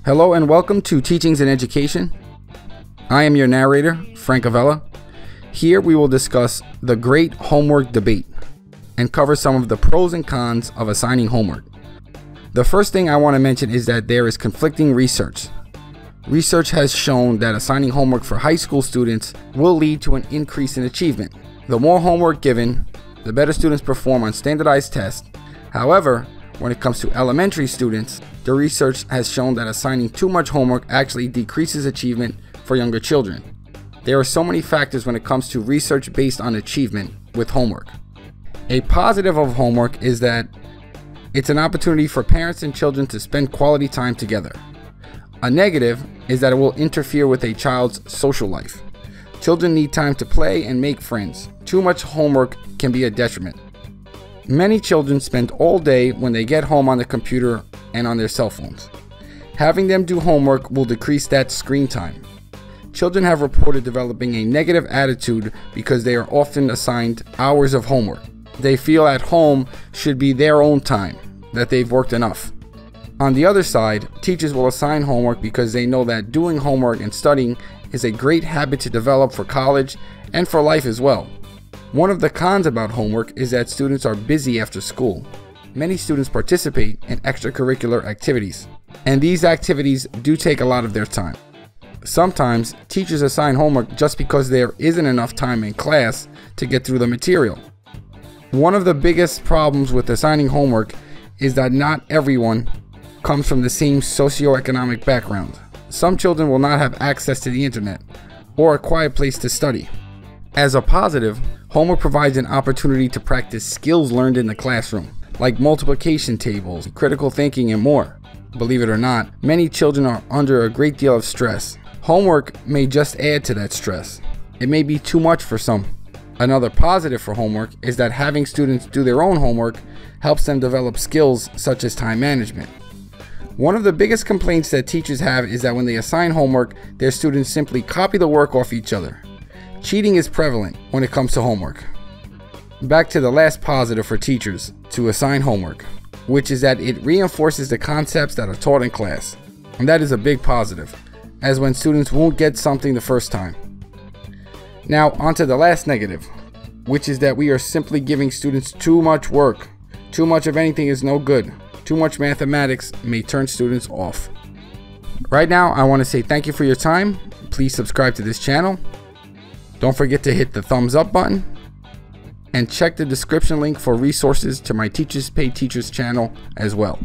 Hello and welcome to Teachings in Education. I am your narrator, Frank Avella. Here we will discuss the great homework debate and cover some of the pros and cons of assigning homework. The first thing I want to mention is that there is conflicting research. Research has shown that assigning homework for high school students will lead to an increase in achievement. The more homework given, the better students perform on standardized tests. However, when it comes to elementary students, the research has shown that assigning too much homework actually decreases achievement for younger children. There are so many factors when it comes to research based on achievement with homework. A positive of homework is that it's an opportunity for parents and children to spend quality time together. A negative is that it will interfere with a child's social life. Children need time to play and make friends. Too much homework can be a detriment. Many children spend all day when they get home on the computer and on their cell phones. Having them do homework will decrease that screen time. Children have reported developing a negative attitude because they are often assigned hours of homework. They feel at home should be their own time, that they've worked enough. On the other side, teachers will assign homework because they know that doing homework and studying is a great habit to develop for college and for life as well. One of the cons about homework is that students are busy after school. Many students participate in extracurricular activities, and these activities do take a lot of their time. Sometimes teachers assign homework just because there isn't enough time in class to get through the material. One of the biggest problems with assigning homework is that not everyone comes from the same socioeconomic background. Some children will not have access to the internet or a quiet place to study. As a positive, homework provides an opportunity to practice skills learned in the classroom, like multiplication tables, critical thinking, and more. Believe it or not, many children are under a great deal of stress. Homework may just add to that stress. It may be too much for some. Another positive for homework is that having students do their own homework helps them develop skills such as time management. One of the biggest complaints that teachers have is that when they assign homework, their students simply copy the work off each other. Cheating is prevalent when it comes to homework. Back to the last positive for teachers to assign homework, which is that it reinforces the concepts that are taught in class. And that is a big positive, as when students won't get something the first time. Now onto the last negative, which is that we are simply giving students too much work. Too much of anything is no good. Too much mathematics may turn students off. Right now, I want to say thank you for your time. Please subscribe to this channel. Don't forget to hit the thumbs up button and check the description link for resources to my Teachers Pay Teachers channel as well.